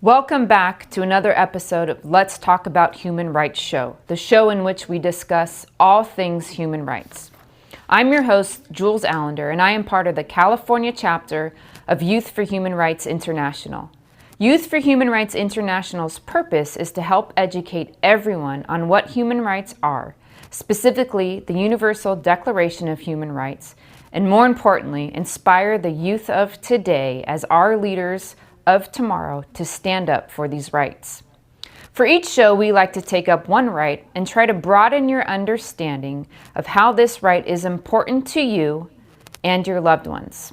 Welcome back to another episode of Let's Talk About Human Rights Show, the show in which we discuss all things human rights. I'm your host, Jules Allender, and I am part of the California chapter of Youth for Human Rights International. Youth for Human Rights International's purpose is to help educate everyone on what human rights are, specifically the Universal Declaration of Human Rights, and more importantly, inspire the youth of today as our leaders of tomorrow to stand up for these rights. For each show, we like to take up one right and try to broaden your understanding of how this right is important to you and your loved ones.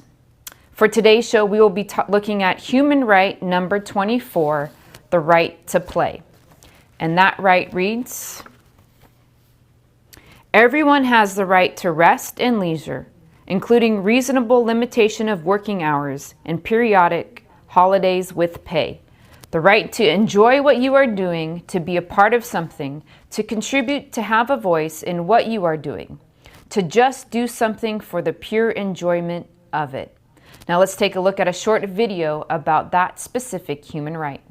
For today's show, we will be looking at human right number 24, the right to play. And that right reads, everyone has the right to rest and leisure, including reasonable limitation of working hours and periodic holidays with pay. The right to enjoy what you are doing, to be a part of something, to contribute, to have a voice in what you are doing, to just do something for the pure enjoyment of it. Now let's take a look at a short video about that specific human right.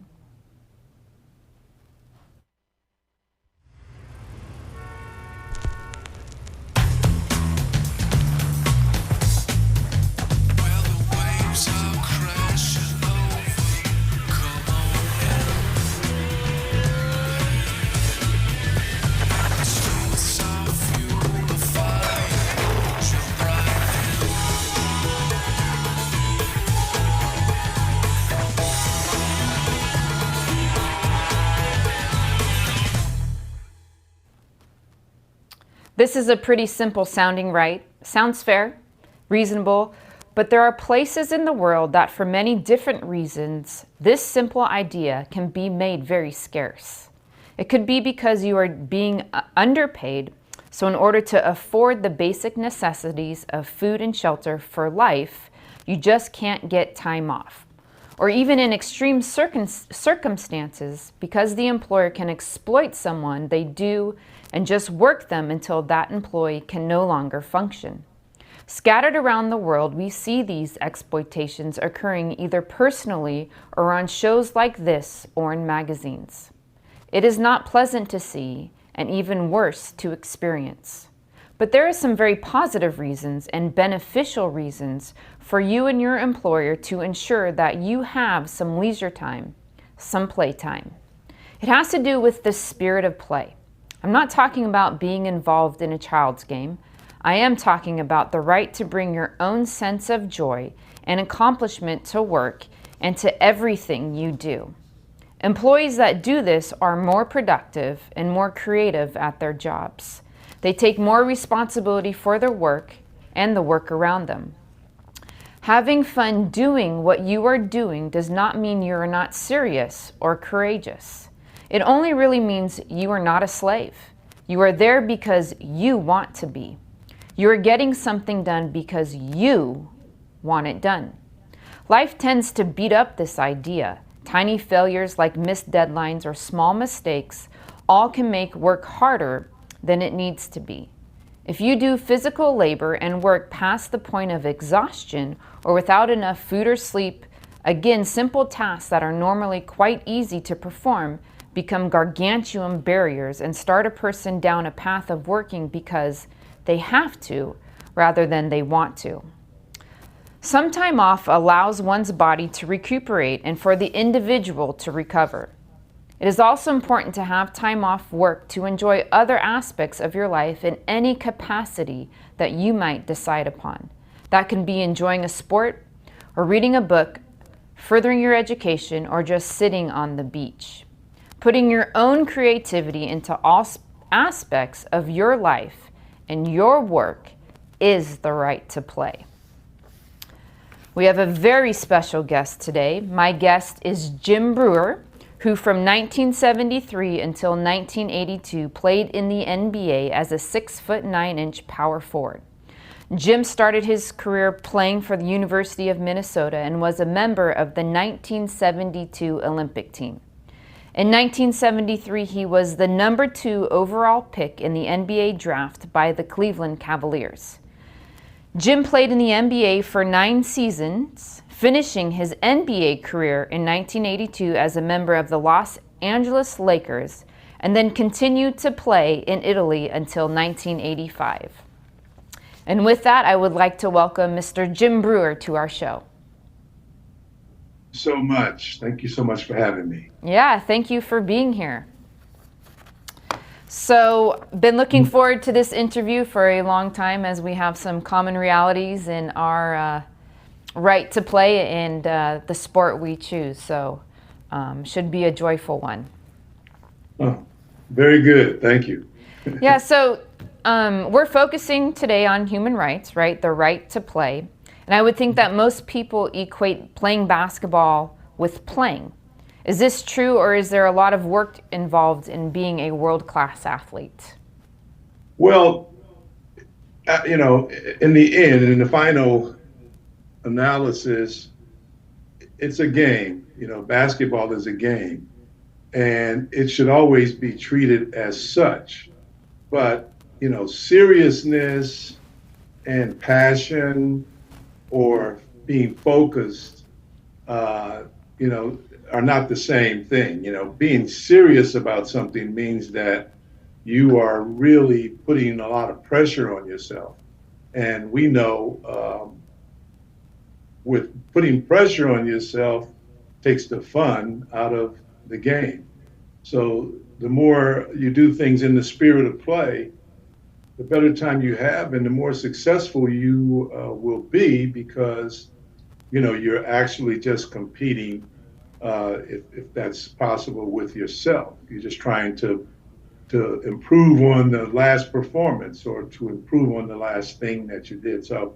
This is a pretty simple sounding right. Sounds fair, reasonable, but there are places in the world that for many different reasons, this simple idea can be made very scarce. It could be because you are being underpaid, so in order to afford the basic necessities of food and shelter for life, you just can't get time off. Or even in extreme circumstances, because the employer can exploit someone, they do and just work them until that employee can no longer function. Scattered around the world, we see these exploitations occurring either personally or on shows like this or in magazines. It is not pleasant to see and even worse to experience. But there are some very positive reasons and beneficial reasons for you and your employer to ensure that you have some leisure time, some playtime. It has to do with the spirit of play. I'm not talking about being involved in a child's game. I am talking about the right to bring your own sense of joy and accomplishment to work and to everything you do. Employees that do this are more productive and more creative at their jobs. They take more responsibility for their work and the work around them. Having fun doing what you are doing does not mean you are not serious or courageous. It only really means you are not a slave. You are there because you want to be. You are getting something done because you want it done. Life tends to beat up this idea. Tiny failures like missed deadlines or small mistakes all can make work harder than it needs to be. If you do physical labor and work past the point of exhaustion or without enough food or sleep, again, simple tasks that are normally quite easy to perform become gargantuan barriers and start a person down a path of working because they have to rather than they want to. Some time off allows one's body to recuperate and for the individual to recover. It is also important to have time off work to enjoy other aspects of your life in any capacity that you might decide upon. That can be enjoying a sport or reading a book, furthering your education, or just sitting on the beach. Putting your own creativity into all aspects of your life and your work is the right to play. We have a very special guest today. My guest is Jim Brewer, who from 1973 until 1982 played in the NBA as a 6'9" power forward. Jim started his career playing for the University of Minnesota and was a member of the 1972 Olympic team. In 1973, he was the number 2 overall pick in the NBA draft by the Cleveland Cavaliers. Jim played in the NBA for 9 seasons, finishing his NBA career in 1982 as a member of the Los Angeles Lakers, and then continued to play in Italy until 1985. And with that, I would like to welcome Mr. Jim Brewer to our show. So much. Thank you so much for having me. Yeah, thank you for being here. So, been looking forward to this interview for a long time, as we have some common realities in our right to play and the sport we choose. So, should be a joyful one. Oh, very good. Thank you. Yeah, so we're focusing today on human rights, right? The right to play. And I would think that most people equate playing basketball with playing. Is this true, or is there a lot of work involved in being a world-class athlete? Well, in the end, in the final analysis, it's a game. Basketball is a game, and it should always be treated as such. But, seriousness and passion or being focused, are not the same thing. Being serious about something means that you are really putting a lot of pressure on yourself. And we know with putting pressure on yourself takes the fun out of the game. So the more you do things in the spirit of play, the better time you have and the more successful you will be, because you're actually just competing, if that's possible, with yourself. You're just trying to improve on the last performance or to improve on the last thing that you did. So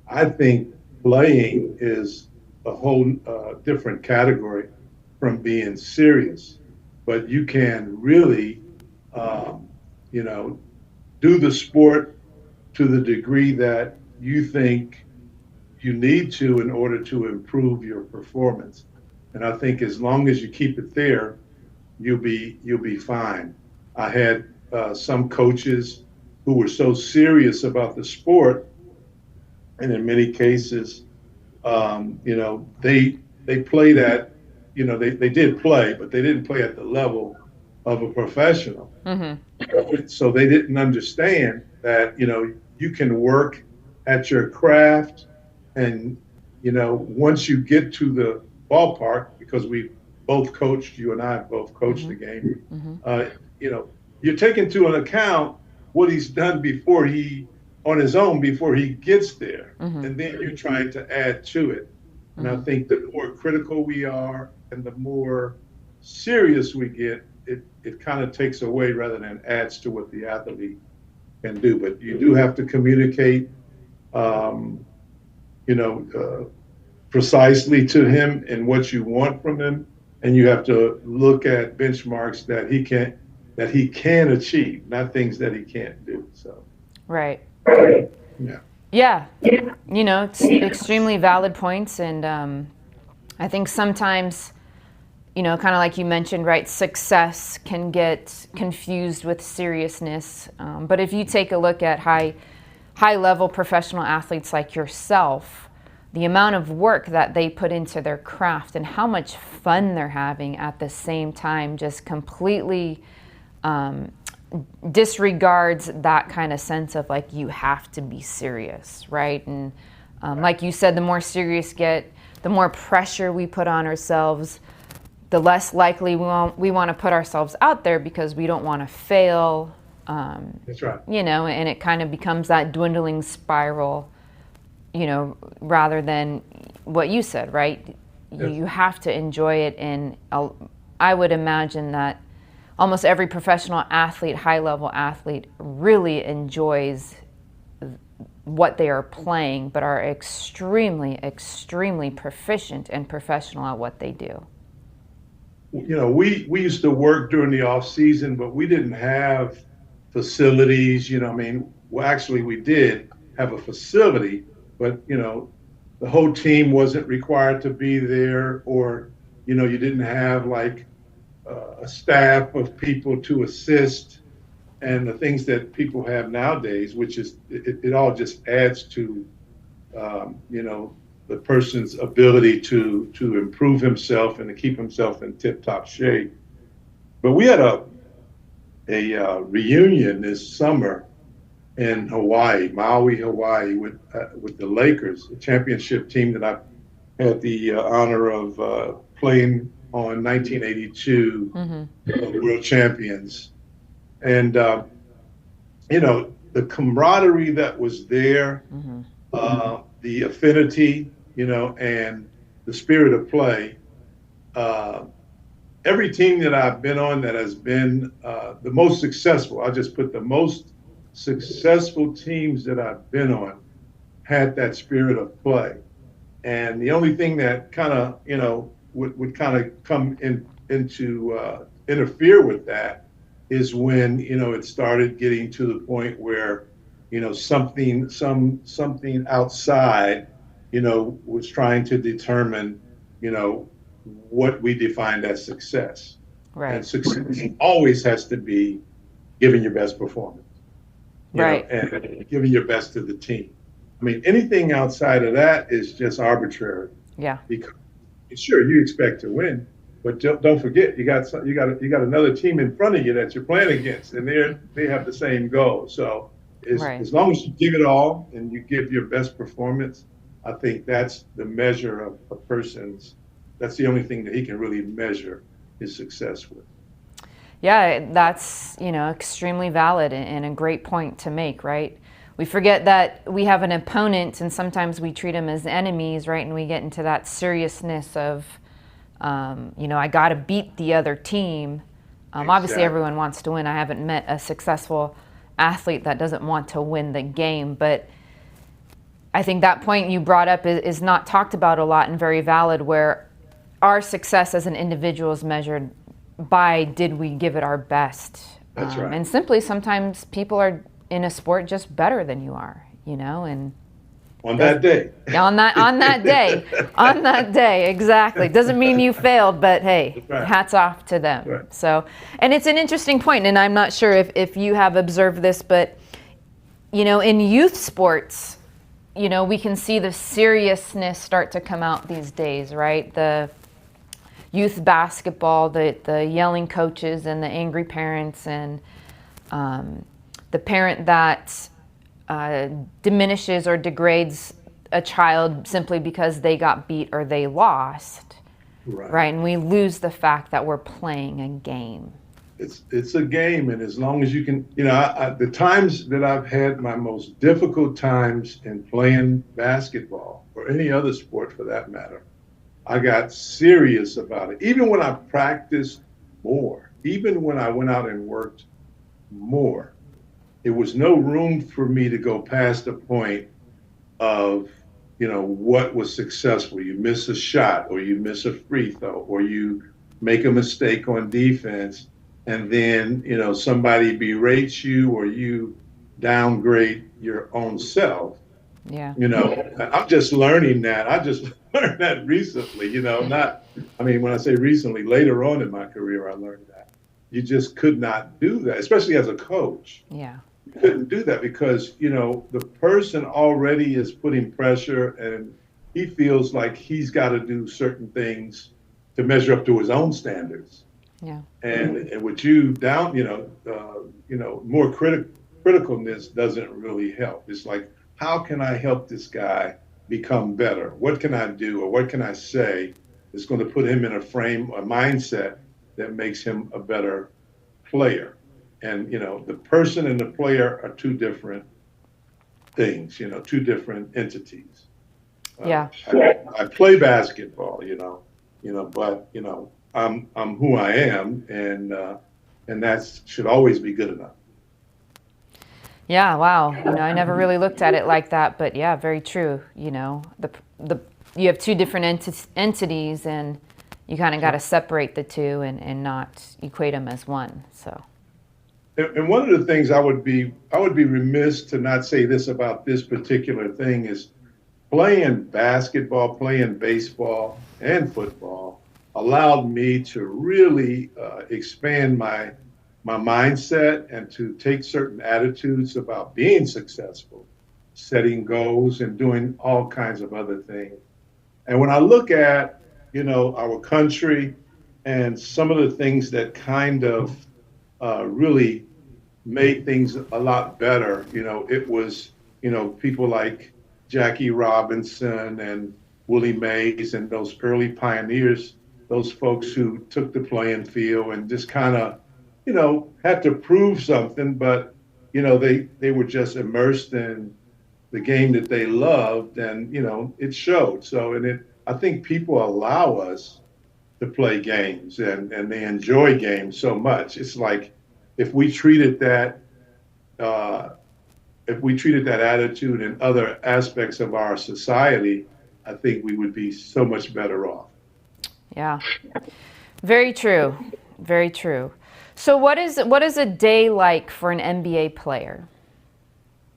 I think playing is a whole different category from being serious. But you can really, do the sport to the degree that you think you need to in order to improve your performance. And I think as long as you keep it there, you'll be fine. I had some coaches who were so serious about the sport, and in many cases, they played at, they did play, but they didn't play at the level of a professional. Mm-hmm. So they didn't understand that, you can work at your craft, and, once you get to the ballpark, because we both coached, you and I both coached the game, you're taking into account what he's done on his own before he gets there. And then you're trying to add to it. And I think the more critical we are and the more serious we get, it kind of takes away rather than adds to what the athlete can do. But you do have to communicate, precisely to him and what you want from him, and you have to look at benchmarks that he can achieve, not things that he can't do. So. Right. Yeah. Yeah. It's extremely valid points, and I think sometimes, kind of like you mentioned, right, success can get confused with seriousness. But if you take a look at high-level professional athletes like yourself, the amount of work that they put into their craft and how much fun they're having at the same time just completely disregards that kind of sense of like, you have to be serious, right? And like you said, the more serious get, the more pressure we put on ourselves, the less likely we want to put ourselves out there because we don't want to fail. That's right. And it kind of becomes that dwindling spiral, rather than what you said, right? Yes. You have to enjoy it. And I would imagine that almost every professional athlete, high-level athlete, really enjoys what they are playing, but are extremely, extremely proficient and professional at what they do. We used to work during the off season, but we didn't have facilities. Well, actually, we did have a facility, but the whole team wasn't required to be there, or you didn't have like a staff of people to assist, and the things that people have nowadays, which is it all just adds to the the person's ability to improve himself and to keep himself in tip-top shape. But we had a reunion this summer in Hawaii, Maui, Hawaii, with the Lakers, the championship team that I had the honor of playing on 1982 World Champions. And, the camaraderie that was there, the affinity, and the spirit of play. Every team that I've been on that has been the most successful, I'll just put the most successful teams that I've been on had that spirit of play. And the only thing that kind of, would kind of come into interfere with that is when, it started getting to the point where, something outside, was trying to determine, what we defined as success. Right. And success always has to be giving your best performance. Right. And giving your best to the team. I mean, anything outside of that is just arbitrary. Yeah. Because sure, you expect to win, but don't forget you got another team in front of you that you're playing against, and they have the same goal. So as long as you give it all and you give your best performance, I think that's the measure of a person's. That's the only thing that he can really measure his success with. Yeah, that's, extremely valid and a great point to make, right? We forget that we have an opponent and sometimes we treat them as enemies, right? And we get into that seriousness of, I got to beat the other team. Obviously, everyone wants to win. I haven't met a successful athlete that doesn't want to win the game. But I think that point you brought up is not talked about a lot and very valid, where our success as an individual is measured by, did we give it our best? That's right. And simply, sometimes people are in a sport just better than you are, and on that day. on that day, exactly. Doesn't mean you failed, but hey, right. Hats off to them. Right. So, and it's an interesting point, and I'm not sure if you have observed this, but in youth sports, we can see the seriousness start to come out these days, right? The youth basketball, the yelling coaches and the angry parents, and the parent that diminishes or degrades a child simply because they got beat or they lost, right? And we lose the fact that we're playing a game. It's a game, and as long as you can, the times that I've had my most difficult times in playing basketball or any other sport for that matter, I got serious about it. Even when I practiced more, even when I went out and worked more, there was no room for me to go past the point of, what was successful. You miss a shot, or you miss a free throw, or you make a mistake on defense, and then, somebody berates you or you downgrade your own self. Yeah. I'm just learning that. I just learned that recently, when I say recently, later on in my career, I learned that. You just could not do that, especially as a coach. Yeah. You couldn't do that because, the person already is putting pressure and he feels like he's got to do certain things to measure up to his own standards. Yeah. And with you down, more criticalness doesn't really help. It's like, how can I help this guy become better? What can I do, or what can I say that's going to put him in a mindset that makes him a better player? And, the person and the player are two different things, two different entities. Yeah. I play basketball, but, I'm who I am, and that should always be good enough. Yeah, wow. I never really looked at it like that, but yeah, very true. You have two different entities, and you kind of got to separate the two and not equate them as one. So. And one of the things I would be remiss to not say this about this particular thing is playing basketball, playing baseball and football allowed me to really expand my mindset and to take certain attitudes about being successful, setting goals and doing all kinds of other things And when I look at, our country and some of the things that kind of really made things a lot better, it was, people like Jackie Robinson and Willie Mays and those early pioneers, those folks who took the playing field and just kind of, had to prove something, but, they were just immersed in the game that they loved, and it showed. So, and I think people allow us to play games, and they enjoy games so much. It's like if we treated that uh, if we treated that attitude in other aspects of our society, I think we would be so much better off. Yeah. Very true. Very true. So what is a day like for an NBA player?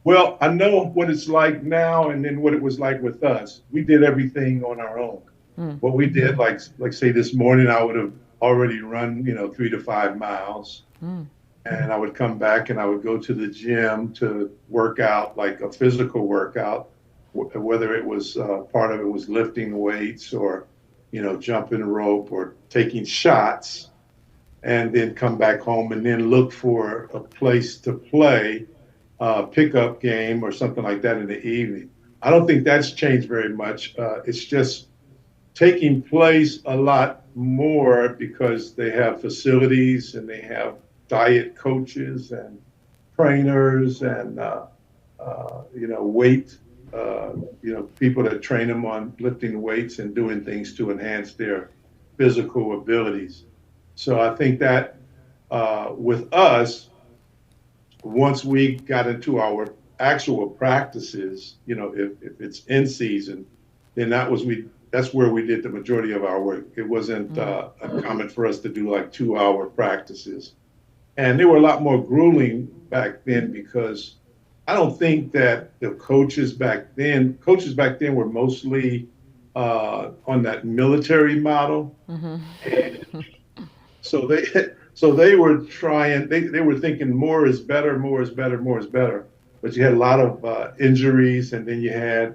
Well, I know what it's like now, and then what it was like with us. We did everything on our own. Mm, What we did, like say this morning, I would have already run, 3 to 5 miles, mm, and I would come back and I would go to the gym to work out, like a physical workout, whether it was part of it was lifting weights or, jumping rope or taking shots, and then come back home and then look for a place to play pickup game or something like that in the evening. I don't think that's changed very much. It's just taking place a lot more because they have facilities and they have diet coaches and trainers and weight people that train them on lifting weights and doing things to enhance their physical abilities. So I think that with us, once we got into our actual practices, if it's in season, then that's where we did the majority of our work. It wasn't mm, uncommon for us to do like 2 hour practices. And they were a lot more grueling back then because I don't think that the coaches back then were mostly on that military model. mhm. And so they so they were trying. They were thinking more is better, more is better, more is better. But you had a lot of injuries, and then you had,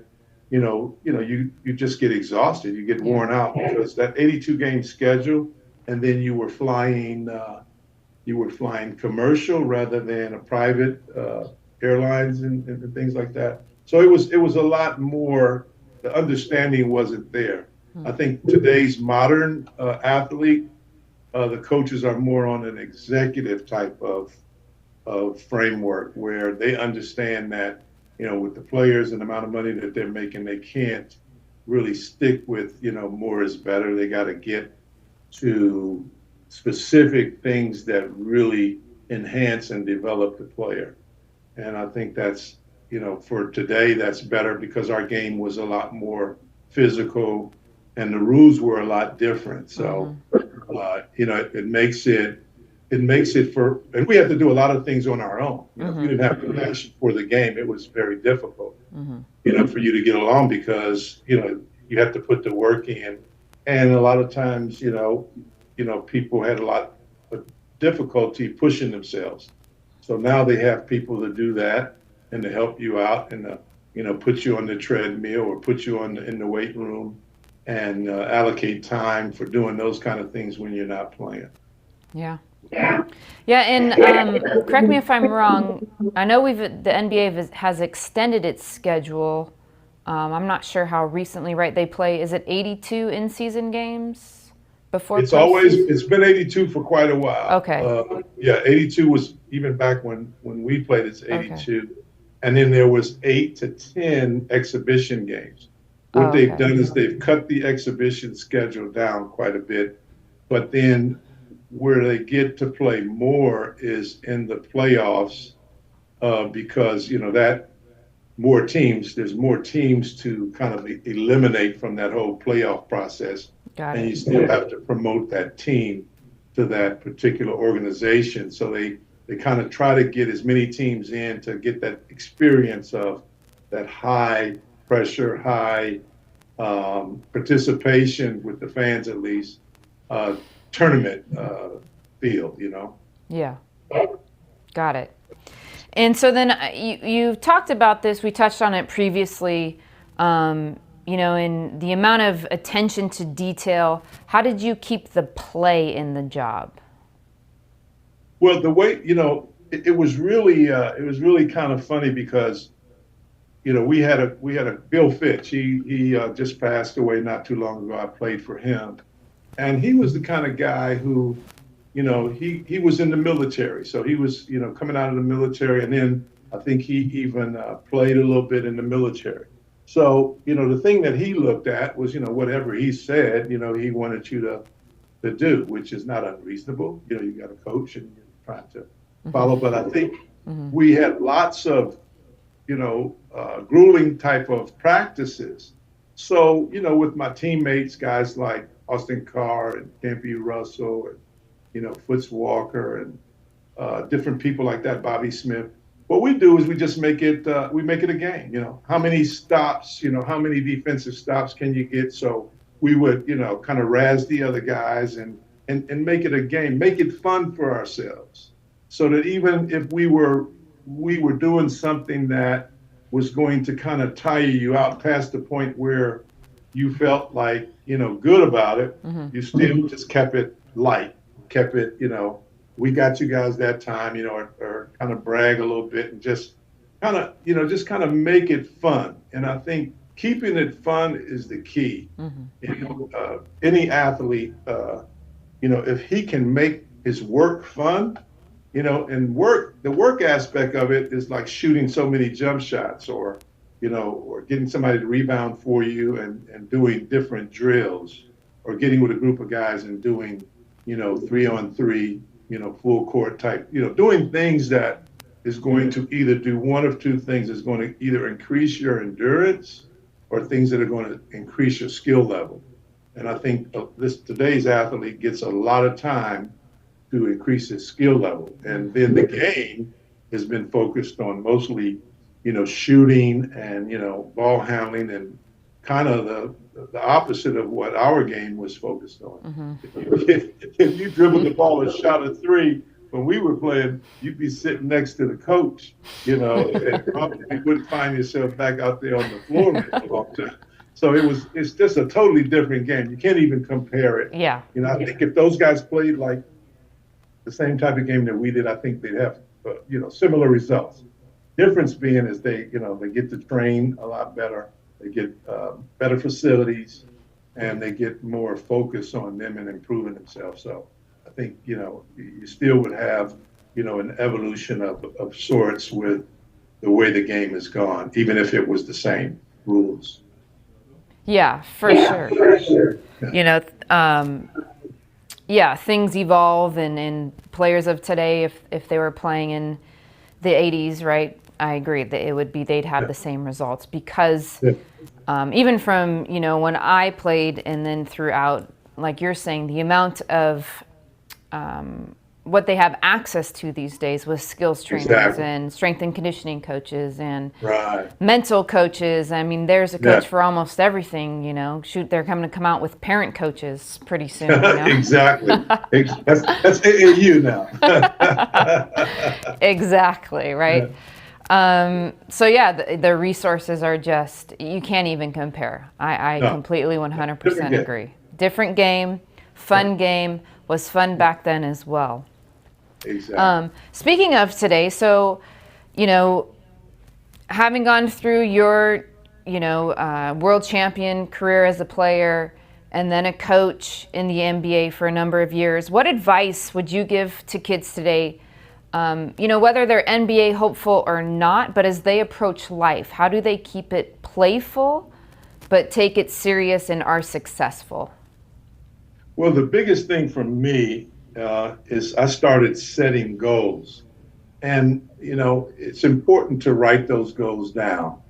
you just get exhausted. You get Yeah. worn out because that 82 game schedule, and then you were flying. You were flying commercial rather than a private airlines and things like that. So it was a lot more. The understanding wasn't there. I Mm, think today's modern athlete, the coaches are more on an executive type of framework where they understand that, with the players and the amount of money that they're making, they can't really stick with, more is better. They got to get to specific things that really enhance and develop the player. And I think that's, for today, that's better because our game was a lot more physical and the rules were a lot different. So, mhm. it makes it and we had to do a lot of things on our own. If you Mhm. didn't have the passion for the game, it was very difficult, Mhm. for you to get along because, you have to put the work in. And a lot of times, people had a lot of difficulty pushing themselves. So now they have people to do that and to help you out and put you on the treadmill or put you in the weight room and allocate time for doing those kind of things when you're not playing. Yeah. Yeah, and correct me if I'm wrong. I know the NBA has extended its schedule. I'm not sure how recently, right? They play, is it 82 in-season games before postseason? It's been 82 for quite a while. Okay. Yeah, 82 was even back when we played. It's Okay. 82, and then there was 8 to 10 exhibition games. What Oh, they've okay. done is they've cut the exhibition schedule down quite a bit, but then where they get to play more is in the playoffs because that there's more teams to kind of eliminate from that whole playoff process, Got and it. you still have to promote that team to that particular organization. So they kind of try to get as many teams in to get that experience of that high pressure, high participation with the fans at least, uh, tournament field. Yeah. Got it. And so then you talked about this. We touched on it previously. in the amount of attention to detail, how did you keep the play in the job? Well, the way, it was really kind of funny because, we had a Bill Fitch. He just passed away not too long ago. I played for him, and he was the kind of guy who, he was in the military. So he was, coming out of the military, and then I think he even played a little bit in the military. So, the thing that he looked at was, whatever he said, he wanted you to do, which is not unreasonable. You got a coach and you're trying to follow. But I think we had lots of, grueling type of practices. So, with my teammates, guys like Austin Carr and Campy Russell and, Foots Walker and different people like that, Bobby Smith. What we do is we just make it a game. How many stops, how many defensive stops can you get? So we would, kind of razz the other guys and make it a game, make it fun for ourselves. So that even if we were doing something that was going to kind of tire you out past the point where you felt like, good about it, you still just kept it light, kept it, we got you guys that time, or kind of brag a little bit and just kind of make it fun. And I think keeping it fun is the key. Any athlete, if he can make his work fun, and the work aspect of it is like shooting so many jump shots or getting somebody to rebound for you and doing different drills or getting with a group of guys and doing, 3-on-3, full court type, doing things that is going to either do one of two things. Is going to either increase your endurance or things that are going to increase your skill level. And I think today's athlete gets a lot of time to increase his skill level. And then the game has been focused on mostly, shooting and, ball handling and kind of the opposite of what our game was focused on. If you dribbled the ball and shot a three, when we were playing, you'd be sitting next to the coach, and probably wouldn't find yourself back out there on the floor for a long time. So it's just a totally different game. You can't even compare it. Yeah. I think if those guys played like the same type of game that we did, I think they'd have, similar results. Difference being is they get to train a lot better. They get better facilities, and they get more focus on them and improving themselves. So I think, you still would have, an evolution of sorts with the way the game has gone, even if it was the same rules. Yeah, for sure. Things evolve, and players of today, if they were playing in the 80s, right, I agree that they'd have the same results because even from, when I played and then throughout, like you're saying, the amount of what they have access to these days with skills trainers and strength and conditioning coaches and mental coaches. I mean, there's a coach for almost everything, Shoot, they're going to come out with parent coaches pretty soon. Exactly. That's AAU now. Exactly, right? The resources are just, you can't even compare. I completely 100% agree. Different game, fun game, was fun back then as well. Exactly. Speaking of today, so, having gone through your, world champion career as a player and then a coach in the NBA for a number of years, what advice would you give to kids today, whether they're NBA hopeful or not, but as they approach life, how do they keep it playful but take it serious and are successful? Well, the biggest thing for me is I started setting goals. And, it's important to write those goals down.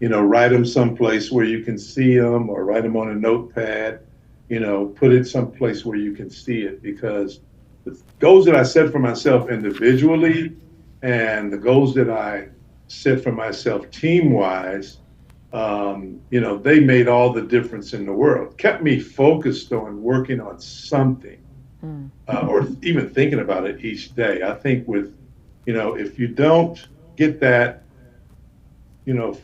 Write them someplace where you can see them or write them on a notepad, put it someplace where you can see it, because the goals that I set for myself individually and the goals that I set for myself team-wise, they made all the difference in the world. Kept me focused on working on something, or even thinking about it each day. I think if you don't get that,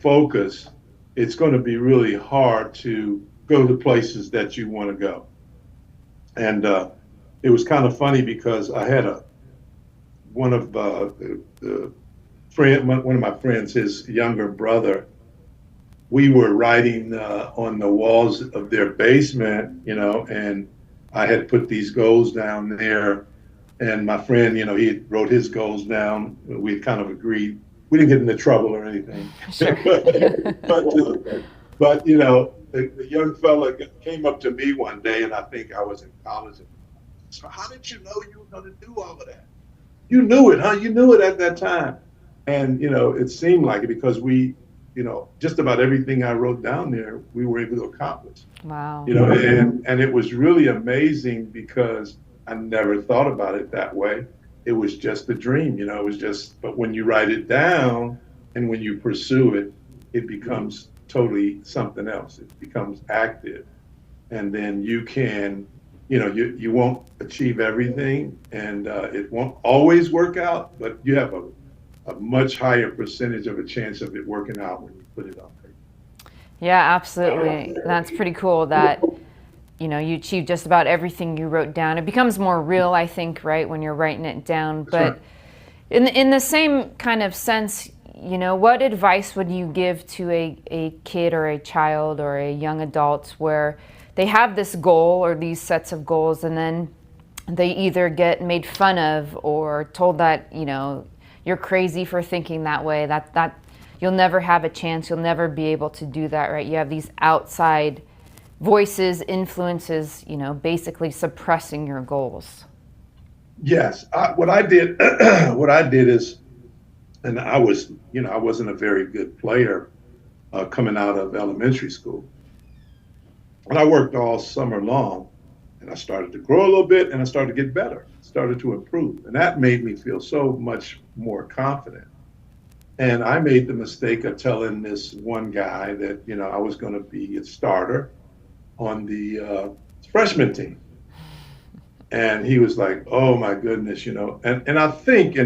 focus, it's going to be really hard to go to places that you want to go. And it was kind of funny because I had one of the one of my friends, his younger brother. We were writing on the walls of their basement, and I had put these goals down there. And my friend, he wrote his goals down. We kind of agreed. We didn't get into trouble or anything. Sure. but the young fella came up to me one day, and I think I was in college. So how did you know you were going to do all of that? You knew it, huh? You knew it at that time. And, it seemed like it because just about everything I wrote down there, we were able to accomplish. Wow. And it was really amazing because I never thought about it that way. It was just a dream, it was just, but when you write it down and when you pursue it, it becomes totally something else. It becomes active. And then you can, you won't achieve everything and it won't always work out, but you have a much higher percentage of a chance of it working out when you put it on paper. Yeah, absolutely. That's pretty cool that, you achieve just about everything you wrote down. It becomes more real, I think, right, when you're writing it down. But in the same kind of sense, what advice would you give to a kid or a child or a young adult where they have this goal or these sets of goals and then they either get made fun of or told that, you're crazy for thinking that way, that you'll never have a chance, you'll never be able to do that, right? You have these outside voices, influences, basically suppressing your goals. Yes, what I did, what I did is, and I wasn't a very good player coming out of elementary school. And I worked all summer long, and I started to grow a little bit, and I started to get better, started to improve, and that made me feel so much more confident. And I made the mistake of telling this one guy that I was going to be a starter on the freshman team. And he was like, "Oh my goodness," And I think,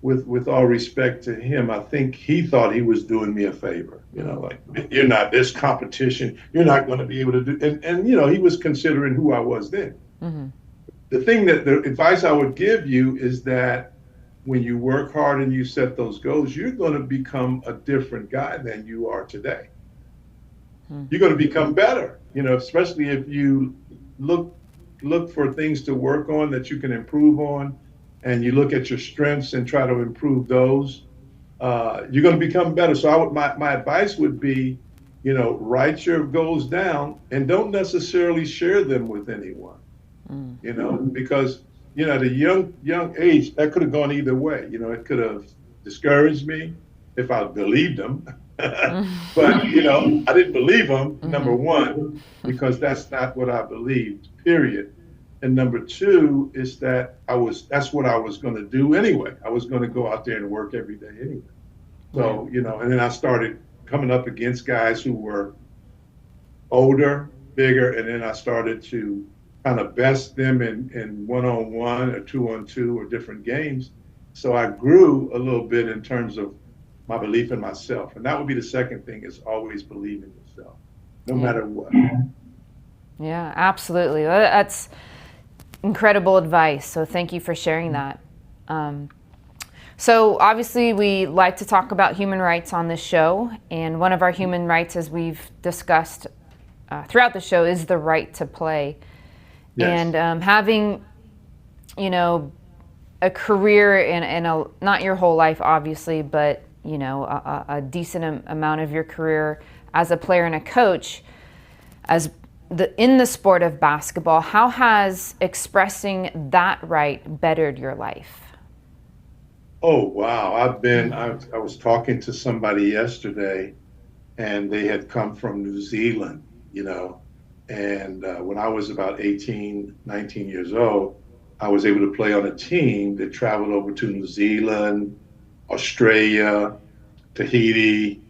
with all respect to him, I think he thought he was doing me a favor. Like, you're not this competition, you're not going to be able to do. And he was considering who I was then. Mm-hmm. The advice I would give you is that when you work hard and you set those goals, you're going to become a different guy than you are today. You're going to become better, especially if you look for things to work on that you can improve on, and you look at your strengths and try to improve those. You're going to become better. So my advice would be, write your goals down and don't necessarily share them with anyone. Because at a young age that could have gone either way. It could have discouraged me if I believed them. But I didn't believe them, number one, because that's not what I believed, period. And number two is that that's what I was going to do anyway. I was going to go out there and work every day anyway. So, and then I started coming up against guys who were older, bigger, and then I started to kind of best them in one-on-one or two-on-two or different games. So I grew a little bit in terms of my belief in myself. And that would be the second thing, is always believe in yourself, no matter what. Yeah, absolutely. That's incredible advice. So thank you for sharing that. So obviously we like to talk about human rights on this show. And one of our human rights, as we've discussed throughout the show, is the right to play. Yes. And having, a career in not your whole life, obviously, but, a decent amount of your career as a player and a coach, in the sport of basketball, how has expressing that right bettered your life? Oh, wow. I was talking to somebody yesterday, and they had come from New Zealand, and when I was about 18, 19 years old, I was able to play on a team that traveled over to New Zealand, Australia, Tahiti,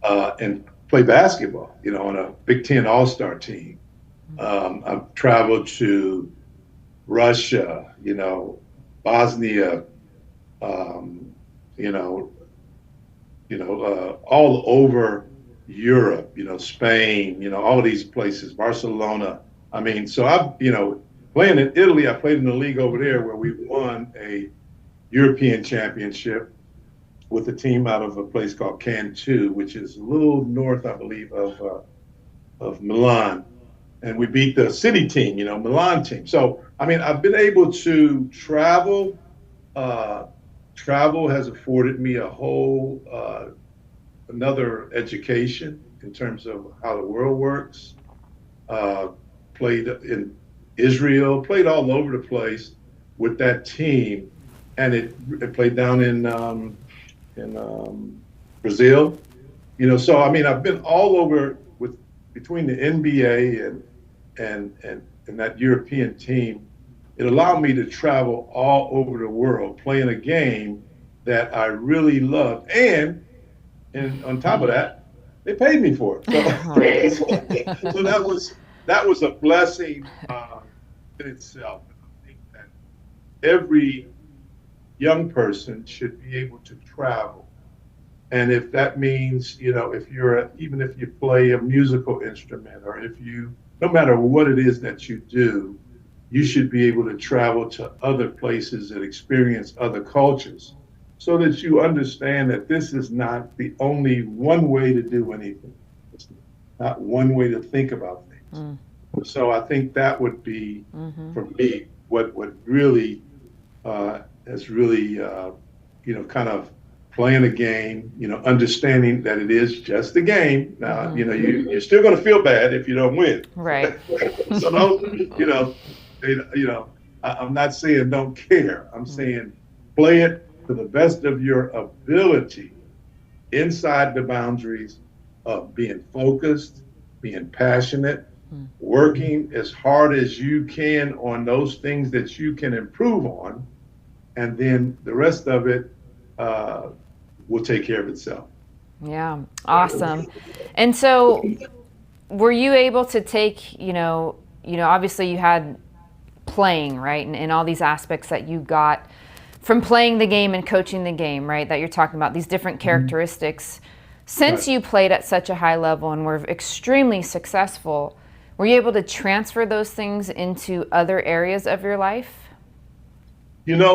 and play basketball, on a Big Ten All-Star team. I've traveled to Russia, Bosnia, all over Europe, Spain, all these places, Barcelona. I mean, so playing in Italy, I played in the league over there where we won a European championship with a team out of a place called Cantu, which is a little north, I believe, of Milan. And we beat the city team, Milan team. So, I mean, I've been able to travel. Uh, Travel has afforded me a whole another education in terms of how the world works. Uh, Played in Israel, played all over the place with that team, and it played down in Brazil. So I mean, I've been all over with between the NBA and that European team. It allowed me to travel all over the world playing a game that I really loved, and on top of that, they paid me for it. Right. So that was a blessing in itself. And I think that every young person should be able to travel. And if that means, even if you play a musical instrument, or no matter what it is that you do, you should be able to travel to other places and experience other cultures so that you understand that this is not the only one way to do anything. It's not one way to think about things. Mm. So I think that would be, for me, what really has really, kind of playing a game, understanding that it is just a game. Now, you're still going to feel bad if you don't win. Right. So don't, I'm not saying don't care. I'm saying play it to the best of your ability inside the boundaries of being focused, being passionate, working as hard as you can on those things that you can improve on, and then the rest of it will take care of itself. Yeah, awesome. And so, were you able to take, obviously you had playing, right, and all these aspects that you got from playing the game and coaching the game, right, that you're talking about, these different characteristics. Since you played at such a high level and were extremely successful, were you able to transfer those things into other areas of your life?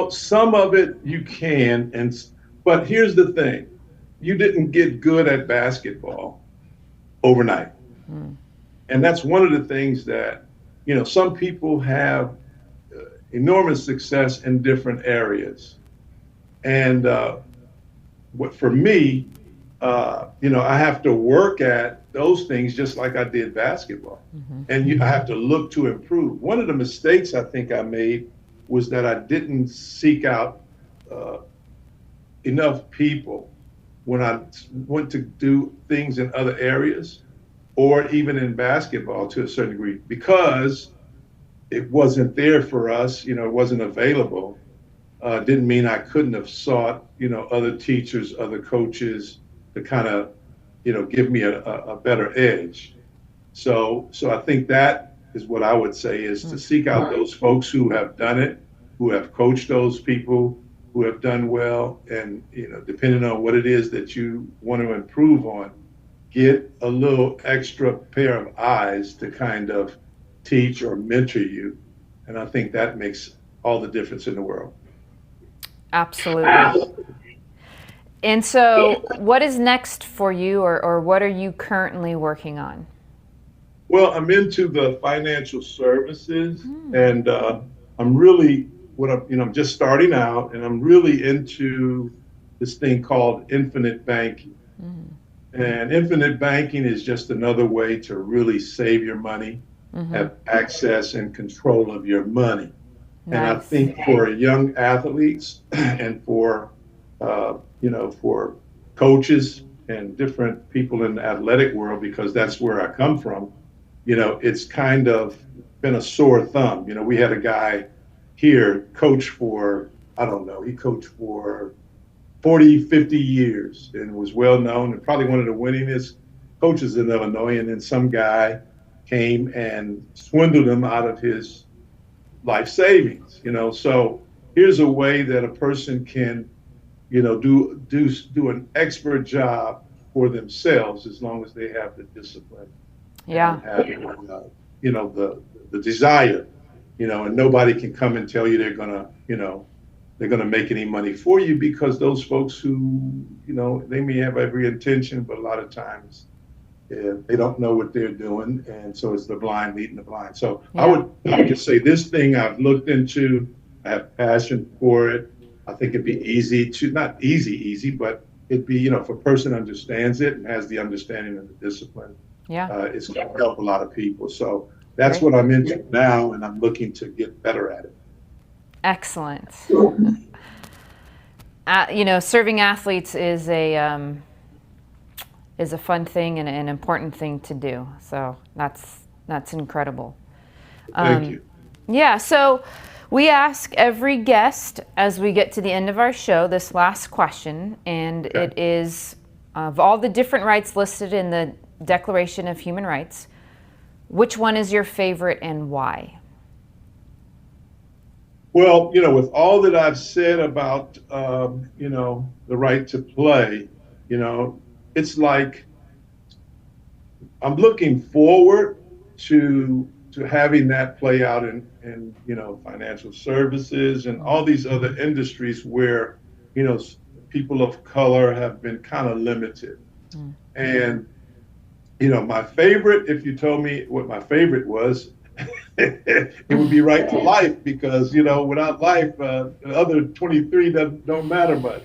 Some of it you can, but here's the thing. You didn't get good at basketball overnight. And that's one of the things that, some people have enormous success in different areas. And for me, I have to work at those things just like I did basketball. And I have to look to improve. One of the mistakes I think I made was that I didn't seek out enough people when I went to do things in other areas, or even in basketball to a certain degree, because it wasn't there for us, it wasn't available. Didn't mean I couldn't have sought, other teachers, other coaches to kind of, give me a better edge. So I think that is what I would say, is to seek out those folks who have done it, who have coached those people, who have done well, and depending on what it is that you want to improve on, get a little extra pair of eyes to kind of teach or mentor you. And I think that makes all the difference in the world. Absolutely. And so, what is next for you, or what are you currently working on? Well, I'm into the financial services, and I'm really I'm just starting out, and I'm really into this thing called infinite banking. And infinite banking is just another way to really save your money, have access and control of your money. Nice. And I think for young athletes and for for coaches and different people in the athletic world, because that's where I come from, it's kind of been a sore thumb. We had a guy here coach for, I don't know, he coached for 40, 50 years and was well known and probably one of the winningest coaches in Illinois. And then some guy came and swindled him out of his life savings. So here's a way that a person can, do an expert job for themselves as long as they have the discipline Yeah. and have, the desire, and nobody can come and tell you they're gonna make any money for you, because those folks who, they may have every intention, but a lot of times they don't know what they're doing, and so it's the blind leading the blind. So I would just say this thing I've looked into, I have passion for it. I think it'd be easy to, not easy, but it'd be, if a person understands it and has the understanding and the discipline, Yeah. it's going to help a lot of people. So that's Great. what I'm into now, and I'm looking to get better at it. Excellent. Serving athletes is a fun thing and an important thing to do. So that's incredible. Thank you. Yeah. So we ask every guest as we get to the end of our show this last question, and it is, of all the different rights listed in the Declaration of Human Rights, which one is your favorite and why? Well, with all that I've said about, the right to play, it's like I'm looking forward to having that play out in financial services and all these other industries where, people of color have been kind of limited. And, my favorite, if you told me what my favorite was, it would be right to life, because, without life, the other 23 don't matter much.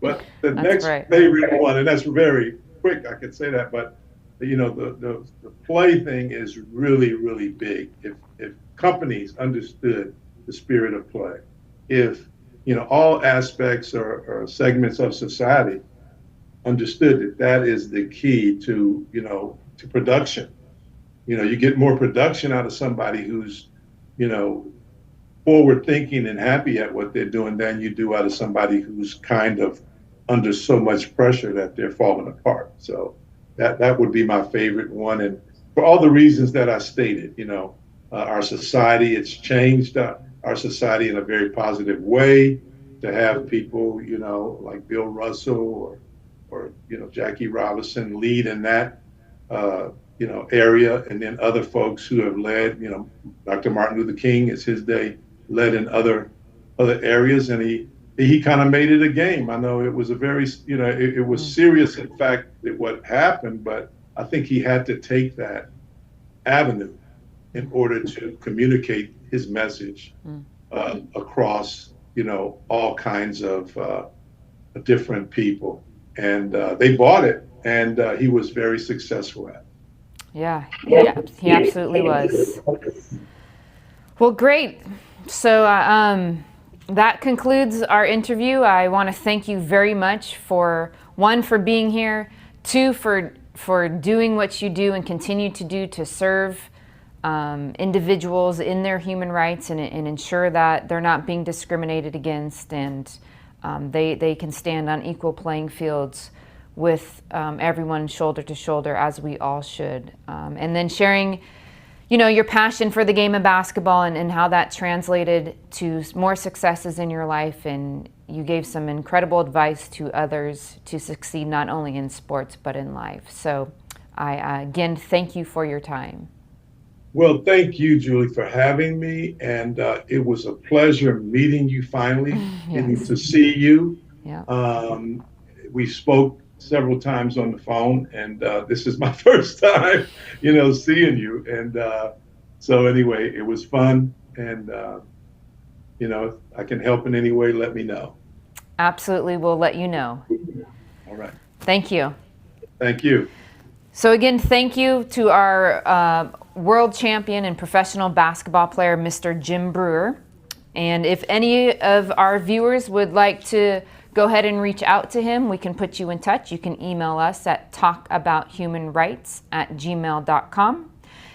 But the next favorite one, and that's very quick, I could say that, but the play thing is really, really big. If companies understood the spirit of play, if all aspects or segments of society understood that is the key to to production. You get more production out of somebody who's forward thinking and happy at what they're doing than you do out of somebody who's kind of under so much pressure that they're falling apart. So that would be my favorite one, and for all the reasons that I stated. Our society, it's changed our society in a very positive way, to have people like Bill Russell or Jackie Robinson lead in that area, and then other folks who have led. Dr. Martin Luther King, is his day, led in other areas, and he kind of made it a game. I know it was a very, it was serious, in fact, what happened, but I think he had to take that avenue in order to communicate his message across, all kinds of different people. And they bought it, and he was very successful at it. Yeah, he absolutely was. Well, great. So that concludes our interview. I want to thank you very much for being here, two, for doing what you do and continue to do to serve individuals in their human rights and ensure that they're not being discriminated against, and they can stand on equal playing fields with everyone shoulder to shoulder, as we all should. And then sharing your passion for the game of basketball and how that translated to more successes in your life. And you gave some incredible advice to others to succeed not only in sports but in life. So I again thank you for your time. Well, thank you, Julie, for having me. And it was a pleasure meeting you finally, getting to see you. Yeah. We spoke several times on the phone, and this is my first time, seeing you. And so anyway, it was fun. And, if I can help in any way, let me know. Absolutely. We'll let you know. All right. Thank you. Thank you. So again, thank you to our world champion and professional basketball player, Mr. Jim Brewer. And if any of our viewers would like to go ahead and reach out to him, we can put you in touch. You can email us at talkabouthumanrights@gmail.com.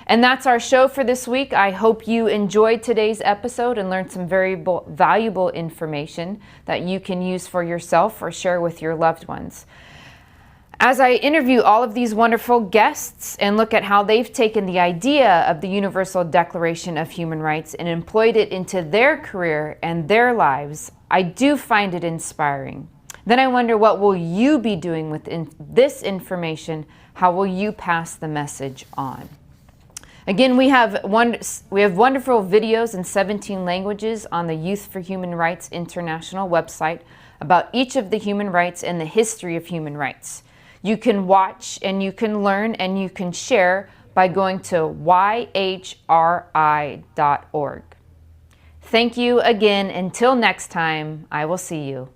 And that's our show for this week. I hope you enjoyed today's episode and learned some very valuable information that you can use for yourself or share with your loved ones. As I interview all of these wonderful guests and look at how they've taken the idea of the Universal Declaration of Human Rights and employed it into their career and their lives, I do find it inspiring. Then I wonder, what will you be doing with this information? How will you pass the message on? Again, we have wonderful videos in 17 languages on the Youth for Human Rights International website about each of the human rights and the history of human rights. You can watch and you can learn and you can share by going to yhri.org. Thank you again. Until next time, I will see you.